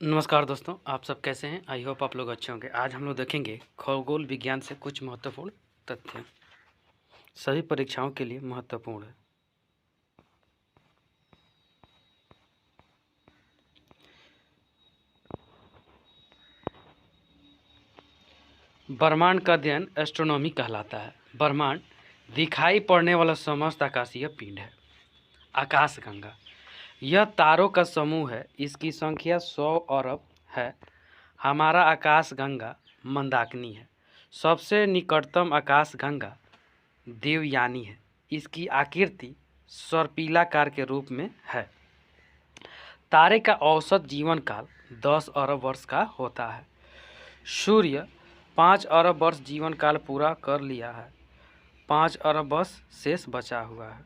नमस्कार दोस्तों, आप सब कैसे हैं? आई होप आप लोग अच्छे होंगे। आज हम लोग देखेंगे खगोल विज्ञान से कुछ महत्वपूर्ण तथ्य, सभी परीक्षाओं के लिए महत्वपूर्ण है। ब्रह्मांड का अध्ययन एस्ट्रोनॉमी कहलाता है। ब्रह्मांड दिखाई पड़ने वाला समस्त आकाशीय पिंड है। आकाशगंगा यह तारों का समूह है। इसकी संख्या 100 अरब है। हमारा आकाशगंगा मंदाकिनी है। सबसे निकटतम आकाशगंगा देवयानी है। इसकी आकृति सर्पिलाकार के रूप में है। तारे का औसत जीवन काल 10 अरब वर्ष का होता है। सूर्य 5 अरब वर्ष जीवन काल पूरा कर लिया है। 5 अरब वर्ष शेष बचा हुआ है।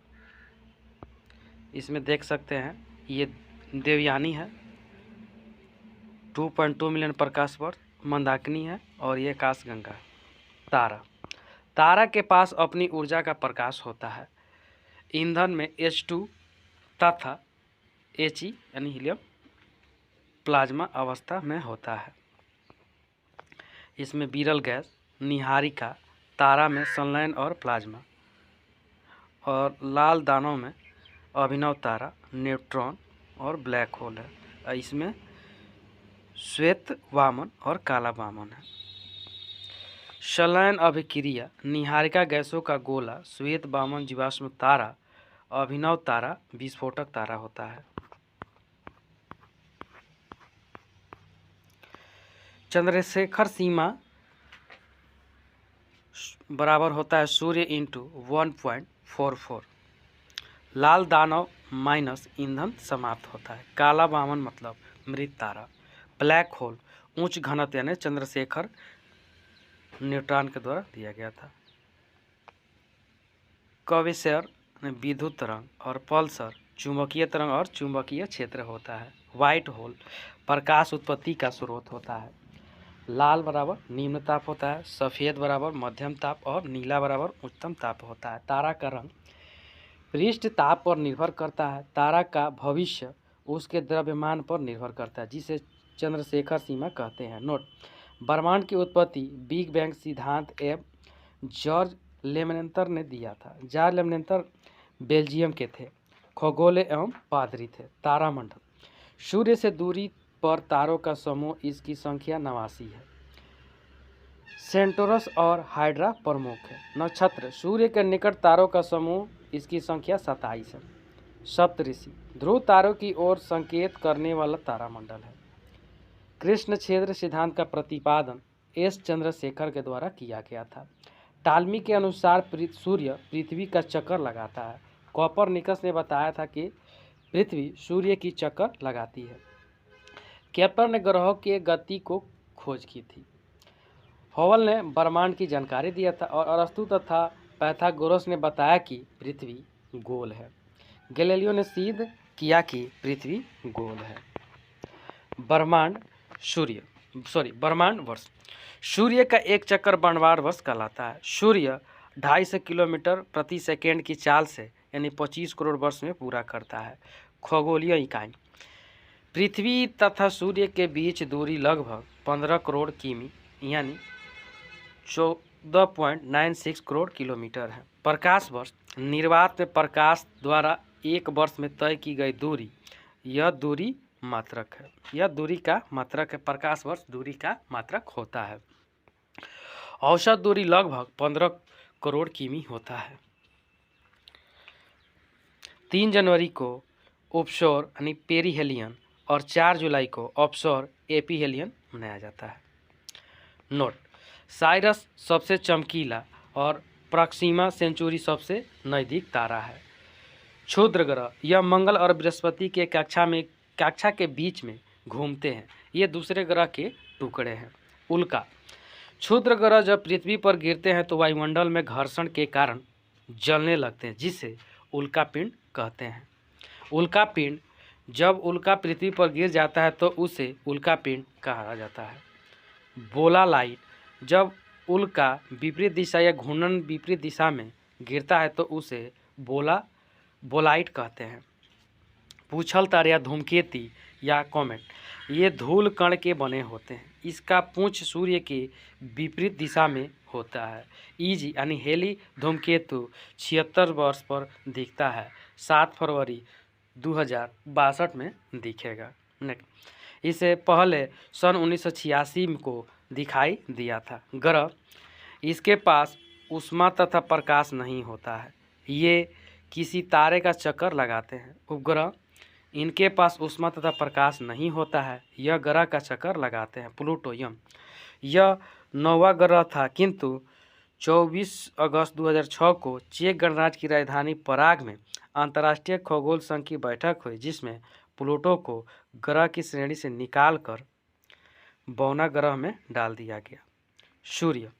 इसमें देख सकते हैं ये देवयानी है, 2.2 मिलियन प्रकाश वर्ष, मंदाकिनी है और ये आकाशगंगा है। तारा के पास अपनी ऊर्जा का प्रकाश होता है। ईंधन में H2 तथा He यानी हीलियम प्लाज्मा अवस्था में होता है। इसमें विरल गैस, नीहारिका, तारा में संलयन और प्लाज्मा, और लाल दानों में अभिनव तारा, न्यूट्रॉन और ब्लैक होल है। इसमें श्वेत वामन और काला वामन है। संलयन अभिक्रिया, नीहारिका गैसों का गोला, श्वेत वामन जीवाश्म तारा, अभिनव तारा विस्फोटक तारा होता है। चंद्रशेखर सीमा बराबर होता है सूर्य इंटू 1.44। लाल दानव माइनस ईंधन समाप्त होता है। काला वामन मतलब मृत तारा। ब्लैक होल उच्च घनत्व यानी चंद्रशेखर न्यूट्रॉन के द्वारा दिया गया था। कविशर विद्युत तरंग और पल्सर चुंबकीय तरंग और चुंबकीय क्षेत्र होता है। व्हाइट होल प्रकाश उत्पत्ति का स्रोत होता है। लाल बराबर निम्न ताप होता है, सफ़ेद बराबर मध्यम ताप और नीला बराबर उच्चतम ताप होता है। तारा का रंग पृष्ठ ताप पर निर्भर करता है। तारा का भविष्य उसके द्रव्यमान पर निर्भर करता है, जिसे चंद्रशेखर सीमा कहते हैं। नोट: ब्रह्मांड की उत्पत्ति बिग बैंग सिद्धांत एवं जॉर्ज लेमनेंतर ने दिया था। जॉर्ज लेमनेंतर बेल्जियम के थे, खगोले एवं पादरी थे। तारामंडल सूर्य से दूरी पर तारों का समूह, इसकी संख्या 89 है। सेंटोरस और हाइड्रा प्रमुख है। नक्षत्र सूर्य के निकट तारों का समूह, इसकी संख्या 27 है। सप्तऋषि ध्रुव तारों की ओर संकेत करने वाला तारामंडल है। कृष्ण क्षेत्र सिद्धांत का प्रतिपादन एस चंद्रशेखर के द्वारा किया गया था। टालमी के अनुसार सूर्य पृथ्वी का चक्कर लगाता है। कोपरनिकस ने बताया था कि पृथ्वी सूर्य की चक्कर लगाती है। केपलर ने ग्रहों की गति को खोज की थी। हबल ने ब्रह्मांड की जानकारी दिया था और अरस्तु तथा पाइथागोरस ने बताया कि पृथ्वी गोल है। गैलीलियो ने सिद्ध किया कि पृथ्वी गोल है। ब्रह्मांड वर्ष सूर्य का एक चक्कर ब्रह्मांड वर्ष कहलाता है। सूर्य 250 किलोमीटर प्रति सेकेंड की चाल से यानी 25 करोड़ वर्ष में पूरा करता है। खगोलीय इकाई पृथ्वी तथा सूर्य के बीच दूरी लगभग 15 करोड़ किमी यानी 14.96 करोड़ किलोमीटर है। प्रकाश वर्ष निर्वात में प्रकाश द्वारा एक वर्ष में तय की गई दूरी, यह दूरी मात्रक है। यह दूरी का मात्रक है। प्रकाश वर्ष दूरी का मात्रक होता है। औसत दूरी लगभग 15 करोड़ किमी होता है। 3 जनवरी को ऑफशोर यानी पेरिहेलियन और 4 जुलाई को ऑफशोर एपीहेलियन मनाया जाता है। नोट: साइरस सबसे चमकीला और प्रॉक्सिमा सेंचुरी सबसे नज़दीक तारा है। क्षुद्र ग्रह यह मंगल और बृहस्पति के कक्षा के बीच में घूमते हैं। ये दूसरे ग्रह के टुकड़े हैं। उल्का क्षुद्र ग्रह जब पृथ्वी पर गिरते हैं तो वायुमंडल में घर्षण के कारण जलने लगते हैं, जिसे उल्कापिंड कहते हैं। उल्कापिंड जब उल्का पृथ्वी पर गिर जाता है तो उसे उल्कापिंड कहा जाता है। बोला लाइट जब उल्का विपरीत दिशा या घूर्णन विपरीत दिशा में गिरता है तो उसे बोलाइट कहते हैं। पूछल तारे या धूमकेतु या कॉमेट, ये धूल कण के बने होते हैं। इसका पूंछ सूर्य के विपरीत दिशा में होता है। ईजी यानी हेली धूमकेतु 76 वर्ष पर दिखता है, 7 फरवरी 2062 में दिखेगा। इसे पहले सन 1986 को दिखाई दिया था। ग्रह, इसके पास ऊष्मा तथा प्रकाश नहीं होता है, ये किसी तारे का चक्कर लगाते हैं। उपग्रह, इनके पास ऊष्मा तथा प्रकाश नहीं होता है, यह ग्रह का चक्कर लगाते हैं। प्लूटो, यह 9वां ग्रह था, किंतु 24 अगस्त 2006 को चेक गणराज्य की राजधानी पराग में अंतर्राष्ट्रीय खगोल संघ की बैठक हुई, जिसमें प्लूटो को ग्रह की श्रेणी से निकालकर 52वां ग्रह में डाल दिया गया। सूर्य,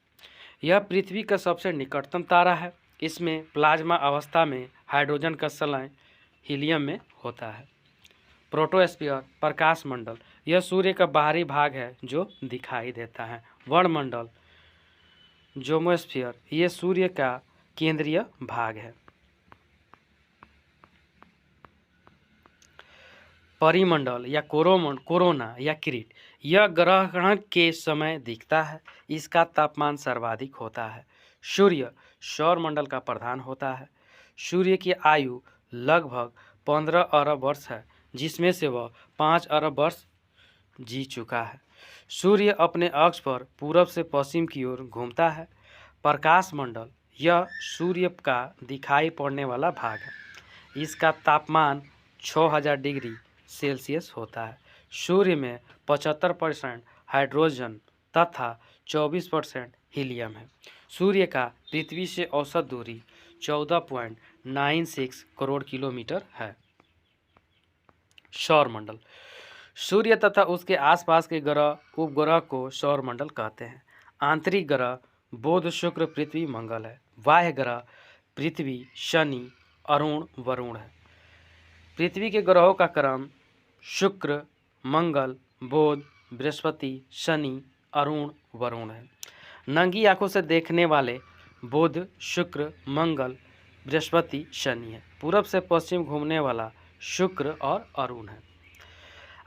यह पृथ्वी का सबसे निकटतम तारा है। इसमें प्लाज्मा अवस्था में हाइड्रोजन का संलयन हीलियम में होता है। प्रोटोस्फीयर, प्रकाश मंडल, यह सूर्य का बाहरी भाग है जो दिखाई देता है। वर्णमंडल, ज़ोमोस्फीयर, यह सूर्य का केंद्रीय भाग है। परिमंडल या कोरोना या किरीट, यह ग्रहण के समय दिखता है। इसका तापमान सर्वाधिक होता है। सूर्य सौर मंडल का प्रधान होता है। सूर्य की आयु लगभग 15 अरब वर्ष है, जिसमें से वह 5 अरब वर्ष जी चुका है। सूर्य अपने अक्ष पर पूरब से पश्चिम की ओर घूमता है। प्रकाश मंडल, यह सूर्य का दिखाई पड़ने वाला भाग है। इसका तापमान 6000 डिग्री सेल्सियस होता है। सूर्य में 75% हाइड्रोजन तथा 24% हीलियम है। सूर्य का पृथ्वी से औसत दूरी 14.96 करोड़ किलोमीटर है। सौर मंडल, सूर्य तथा उसके आसपास के ग्रह उपग्रह को सौर मंडल कहते हैं। आंतरिक ग्रह बुध, शुक्र, पृथ्वी, मंगल है। बाह्य ग्रह पृथ्वी, शनि, अरुण, वरुण है। पृथ्वी के ग्रहों का क्रम शुक्र, मंगल, बुध, बृहस्पति, शनि, अरुण, वरुण है। नंगी आंखों से देखने वाले बुध, शुक्र, मंगल, बृहस्पति, शनि है। पूरब से पश्चिम घूमने वाला शुक्र और अरुण है।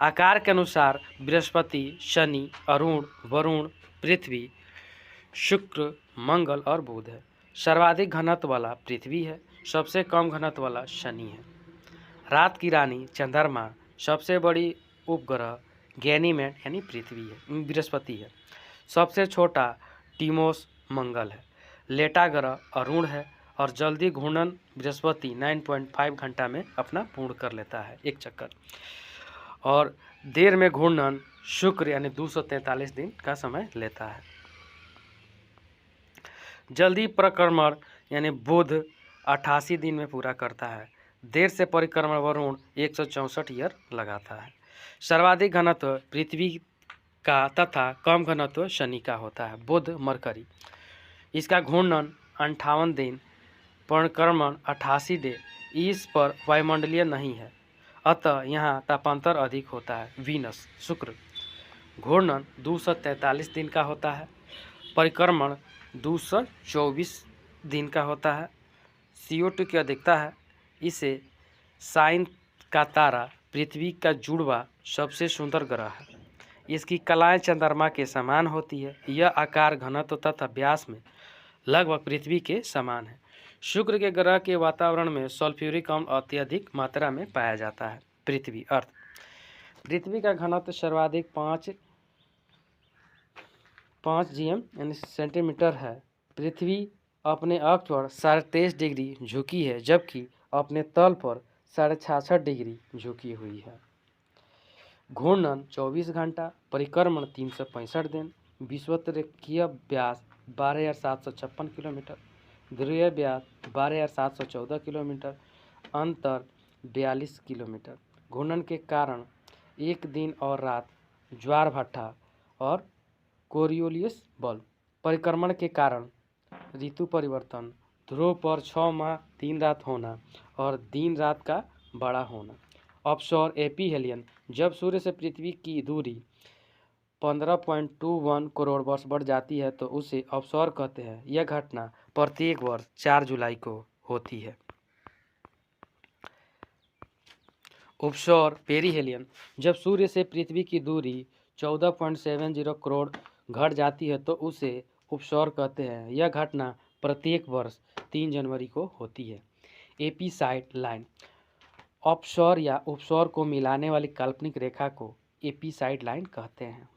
आकार के अनुसार बृहस्पति, शनि, अरुण, वरुण, पृथ्वी, शुक्र, मंगल और बुध है। सर्वाधिक घनत्व वाला पृथ्वी है, सबसे कम घनत्व वाला शनि है। रात की रानी चंद्रमा, सबसे बड़ी उपग्रह गैनीमेड यानी पृथ्वी है, बृहस्पति है। सबसे छोटा टीमोस मंगल है। लेटा ग्रह अरुण है और जल्दी घूर्णन बृहस्पति 9.5 घंटा में अपना पूर्ण कर लेता है एक चक्कर, और देर में घूर्णन शुक्र यानी 243 दिन का समय लेता है। जल्दी परिक्रमण यानी बुध 88 दिन में पूरा करता है। देर से परिक्रमण वरुण 164 ईयर लगाता है। सर्वाधिक घनत्व पृथ्वी का तथा कम घनत्व शनि का होता है। बुध, मरकरी, इसका घूर्णन 58 दिन, परिक्रमण 88 दिन। इस पर वायुमंडलीय नहीं है, अतः यहाँ तापांतर अधिक होता है। वीनस, शुक्र, घूर्णन 243 दिन का होता है, परिक्रमण 224 दिन का होता है। CO2 की अधिकता है। इसे साइन का तारा पृथ्वी का जुड़वा सबसे सुंदर ग्रह है। इसकी कलाएं चंद्रमा के समान होती है। यह आकार, घनत्व तथा व्यास में लगभग पृथ्वी के समान है। शुक्र के ग्रह के वातावरण में सल्फ्यूरिक अम्ल अत्यधिक मात्रा में पाया जाता है। पृथ्वी, अर्थ, पृथ्वी का घनत्व सर्वाधिक 5 GM यानी सेंटीमीटर है। पृथ्वी अपने अक्ष पर 23.5 डिग्री झुकी है, जबकि अपने तल पर 66.5 डिग्री झुकी हुई है। घूर्णन 24 घंटा, परिक्रमण 365 दिन। विषुवतीय व्यास 12,756 किलोमीटर, ध्रुवीय व्यास 12,714 किलोमीटर, अंतर 42 किलोमीटर। घूर्णन के कारण एक दिन और रात, ज्वार भाटा और कोरियोलिस बल्ब। परिक्रमण के कारण ऋतु परिवर्तन, ध्रुव पर 6 माह 3 रात होना और दिन रात का बड़ा होना। ऑफशोर एपीहेलियन, जब सूर्य से पृथ्वी की दूरी 15.21 करोड़ वर्ष बढ़ जाती है तो उसे ऑफशोर कहते हैं। यह घटना प्रत्येक वर्ष 4 जुलाई को होती है। ऑफशोर पेरिहेलियन, जब सूर्य से पृथ्वी की दूरी 14.70 करोड़ घट जाती है तो उसे ऑफशोर कहते हैं। यह घटना प्रत्येक वर्ष 3 जनवरी को होती है। एपीसाइड लाइन, ऑफशोर या ऑफशोर को मिलाने वाली काल्पनिक रेखा को एपीसाइड लाइन कहते हैं।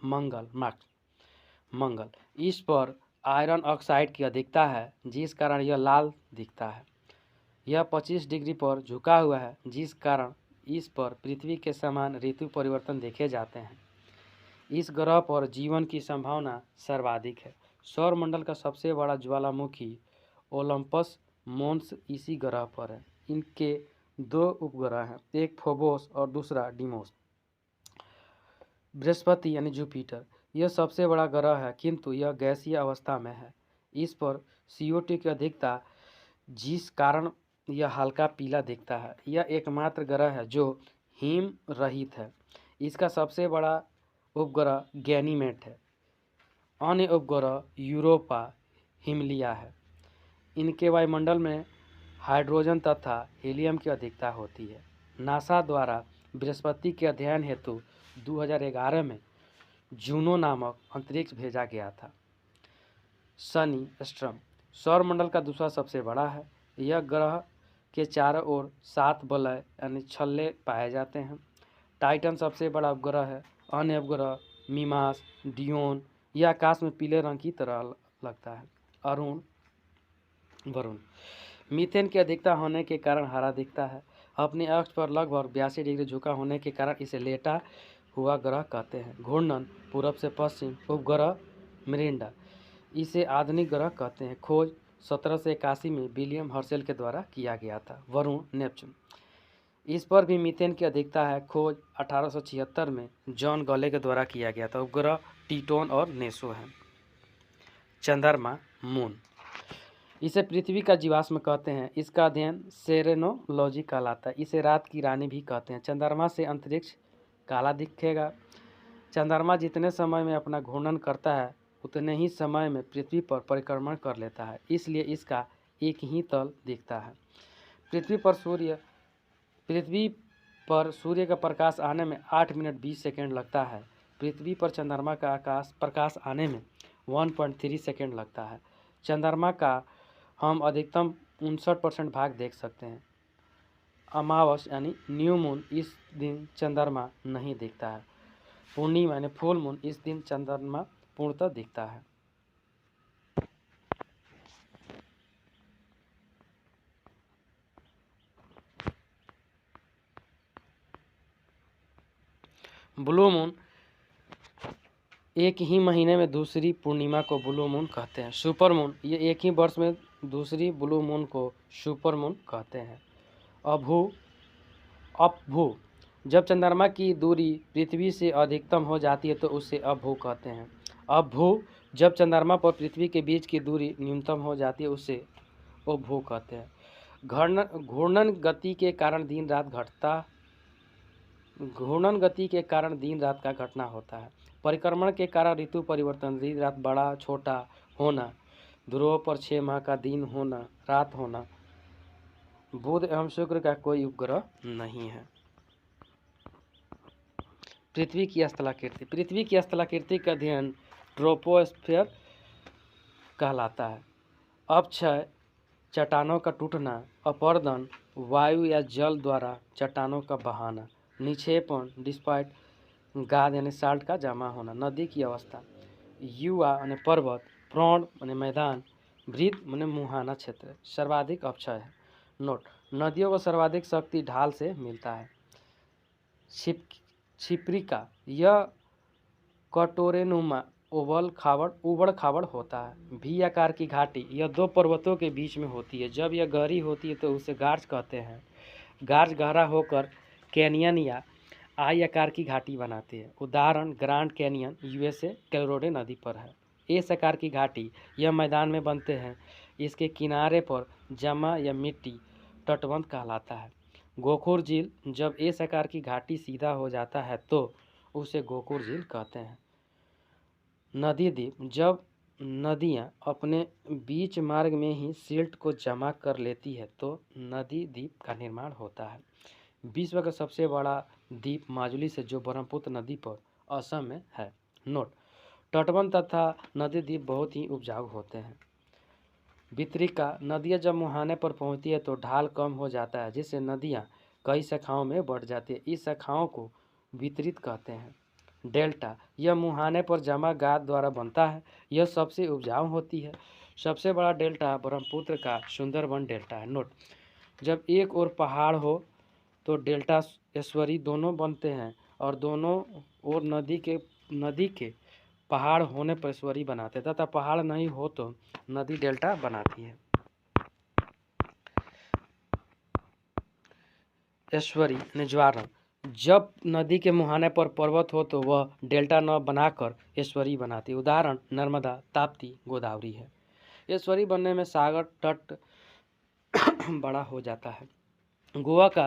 मंगल, इस पर आयरन ऑक्साइड की अधिकता है जिस कारण यह लाल दिखता है। यह 25 डिग्री पर झुका हुआ है जिस कारण इस पर पृथ्वी के समान ऋतु परिवर्तन देखे जाते हैं। इस ग्रह पर जीवन की संभावना सर्वाधिक है। सौरमंडल का सबसे बड़ा ज्वालामुखी ओलंपस मोन्स इसी ग्रह पर है। इनके 2 उपग्रह हैं, एक फोबोस और दूसरा डिमोस। बृहस्पति यानी जुपिटर, यह सबसे बड़ा ग्रह है किंतु यह गैसीय अवस्था में है। इस पर CO2 की अधिकता जिस कारण यह हल्का पीला दिखता है। यह एकमात्र ग्रह है जो हिम रहित है। इसका सबसे बड़ा उपग्रह गैनीमेड है। अन्य उपग्रह यूरोपा हिमलिया है। इनके वायुमंडल में हाइड्रोजन तथा हीलियम की अधिकता होती है। नासा द्वारा बृहस्पति के अध्ययन हेतु 2011 में जूनो नामक अंतरिक्ष भेजा गया था। शनि स्ट्रम सौरमंडल का दूसरा सबसे बड़ा है। यह ग्रह के चारों ओर 7 वलय यानी छल्ले पाए जाते हैं। टाइटन सबसे बड़ा उपग्रह है। अन्य उपग्रह मिमास, डियोन, यह आकाश में पीले रंग की तरह लगता है। वरुण, मीथेन की अधिकता होने के कारण हरा दिखता है। अपने अक्ष पर लगभग 82 डिग्री झुका होने के कारण इसे लेटा हुआ ग्रह कहते हैं। घूर्णन पूरब से पश्चिम, उपग्रह मिरिंडा, इसे आधुनिक ग्रह कहते हैं। खोज 1781 में विलियम हर्शेल के द्वारा किया गया था। वरुण नेपच्यून, इस पर भी मीथेन की अधिकता है। खोज 1876 में जॉन गले के द्वारा किया गया था। उपग्रह टीटोन और नेसो हैं। चंद्रमा मून, इसे पृथ्वी का जीवाश्म कहते हैं। इसका अध्ययन सेरेनोलॉजी कहलाता है। इसे रात की रानी भी कहते हैं। चंद्रमा से अंतरिक्ष काला दिखेगा। चंद्रमा जितने समय में अपना घूर्णन करता है उतने ही समय में पृथ्वी पर परिक्रमण कर लेता है, इसलिए इसका एक ही तल दिखता है। पृथ्वी पर सूर्य का प्रकाश आने में 8 मिनट 20 सेकेंड लगता है। पृथ्वी पर चंद्रमा का प्रकाश आने में 1.3 सेकेंड लगता है। चंद्रमा का हम अधिकतम 59% भाग देख सकते हैं। अमावस यानी न्यू मून, इस दिन चंद्रमा नहीं दिखता है। पूर्णिमा यानी फुल मून, इस दिन चंद्रमा पूर्णतः दिखता है। ब्लू मून, एक ही महीने में दूसरी पूर्णिमा को ब्लू मून कहते हैं। सुपर मून, ये एक ही वर्ष में दूसरी ब्लू मून को सुपर मून कहते हैं। अपभू, जब चंद्रमा की दूरी पृथ्वी से अधिकतम हो जाती है तो उसे अपभू कहते हैं। अपभू, जब चंद्रमा पर पृथ्वी के बीच की दूरी न्यूनतम हो जाती है उसे उपभू कहते हैं। घूर्णन गति के कारण दिन रात का घटना होता है। परिक्रमण के कारण ऋतु परिवर्तन, दिन रात बड़ा छोटा होना, ध्रुवों पर 6 माह का दिन होना, रात होना। बुध एवं शुक्र का कोई उपग्रह नहीं है। पृथ्वी की स्थलाकृति का अध्ययन ट्रोपोस्फीयर कहलाता है। अपक्षय, चट्टानों का टूटना, अपर्दन, वायु या जल द्वारा चट्टानों का बहाना, निक्षेपण, डिस्पाइट, गाद यानी साल्ट का जमा होना। नदी की अवस्था, युवा यानी पर्वत, प्रौढ़ यानी मैदान, वृद्ध यानी मुहाना क्षेत्र। सर्वाधिक अपक्षय है। नोट, नदियों को सर्वाधिक शक्ति ढाल से मिलता है। क्षिप्रिका, यह कटोरेनुमा उबड़ खाबड़ होता है। भी आकार की घाटी, यह 2 पर्वतों के बीच में होती है। जब यह गहरी होती है तो उसे गार्ज कहते हैं। गार्ज गहरा होकर कैनियन या आई आकार की घाटी बनाती है। उदाहरण ग्रैंड कैनियन USA कोलोराडो नदी पर है। एस आकार की घाटी, यह मैदान में बनते हैं। इसके किनारे पर जमा या मिट्टी तटबंध कहलाता है। गोखुर झील, जब एस आकार की घाटी सीधा हो जाता है तो उसे गोखुर झील कहते हैं। नदी द्वीप, जब नदियाँ अपने बीच मार्ग में ही सिल्ट को जमा कर लेती है तो नदी द्वीप का निर्माण होता है। विश्व का सबसे बड़ा द्वीप माजुली से जो ब्रह्मपुत्र नदी पर असम में है। नोट, तटबंध तथा नदी द्वीप बहुत ही उपजाऊ होते हैं। वितरिका, नदियाँ जब मुहाने पर पहुँचती है तो ढाल कम हो जाता है, जिससे नदियाँ कई शाखाओं में बढ़ जाती है। इस शाखाओं को वितरित कहते हैं। डेल्टा, यह मुहाने पर जमा गाद द्वारा बनता है। यह सबसे उपजाऊ होती है। सबसे बड़ा डेल्टा ब्रह्मपुत्र का सुंदरबन डेल्टा है। नोट, जब एक ओर पहाड़ हो तो डेल्टा एस्चुरी दोनों बनते हैं और दोनों ओर नदी के पहाड़ होने पर एस्चुरी बनाते हैं तथा पहाड़ नहीं हो तो नदी डेल्टा बनाती है। एस्चुरी निज्वारण, जब नदी के मुहाने पर पर्वत हो तो वह डेल्टा न बनाकर एस्चुरी बनाती है। उदाहरण नर्मदा, ताप्ती, गोदावरी है। एस्चुरी बनने में सागर तट बड़ा हो जाता है। गोवा का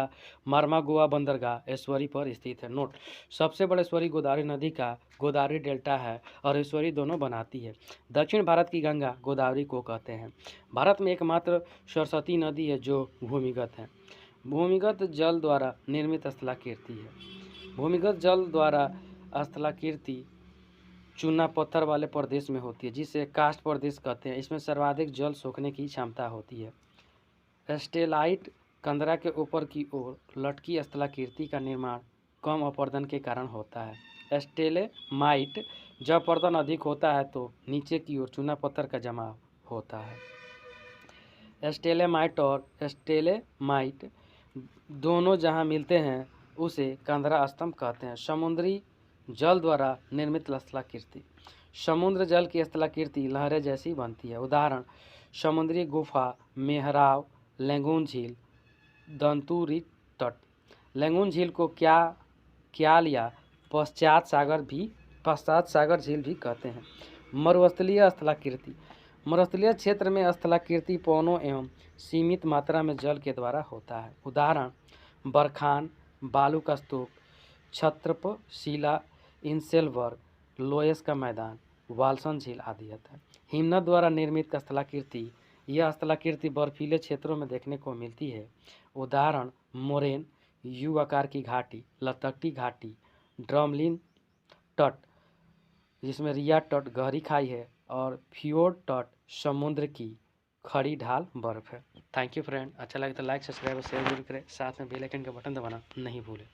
मार्मागोआ बंदरगाह एस्चुरी पर स्थित है। नोट, सबसे बड़ा एस्चुरी गोदावरी नदी का गोदावरी डेल्टा है और एस्चुरी दोनों बनाती है। दक्षिण भारत की गंगा गोदावरी को कहते हैं। भारत में एकमात्र सरस्वती नदी है जो भूमिगत है। भूमिगत जल द्वारा निर्मित स्थलाकृति है। भूमिगत जल द्वारा स्थलाकृति चूना पत्थर वाले प्रदेश में होती है, जिसे कास्ट प्रदेश कहते हैं। इसमें सर्वाधिक जल सोखने की क्षमता होती है। स्टेलाइट, कंदरा के ऊपर की ओर लटकी स्थलाकृति का निर्माण कम अपरदन के कारण होता है। स्टेलेमाइट, जब अपरदन अधिक होता है तो नीचे की ओर चूना पत्थर का जमाव होता है। स्टेलेमाइट और स्टेलेमाइट दोनों जहाँ मिलते हैं उसे कंदरा स्तंभ कहते हैं। समुद्री जल द्वारा निर्मित स्थलाकृति, समुद्र जल की स्थलाकृति लहरें जैसी बनती है। उदाहरण समुद्री गुफा, मेहराव, लैगून झील, दंतुरी तट। लैगून झील को क्याल या पश्चात सागर झील भी कहते हैं। मरुस्थलीय स्थलाकृति, मरुस्थलीय क्षेत्र में स्थलाकृति पवनों एवं सीमित मात्रा में जल के द्वारा होता है। उदाहरण बरखान, बालू का स्तूप, छत्रपशिला, इंसेलबर्ग, लोयस का मैदान, वाल्सन झील आदि है। हिमनद द्वारा निर्मित स्थलाकृति, यह स्थलाकृति बर्फीले क्षेत्रों में देखने को मिलती है। उदाहरण मोरेन, यू आकार की घाटी, लतकटी घाटी, ड्रमलिन तट जिसमें रिया तट गहरी खाई है और फ्योर्ड तट समुद्र की खड़ी ढाल बर्फ है। थैंक यू फ्रेंड, अच्छा लगे तो लाइक, सब्सक्राइब और शेयर जरूर करें। साथ में बेल आइकन का बटन दबाना नहीं भूलें।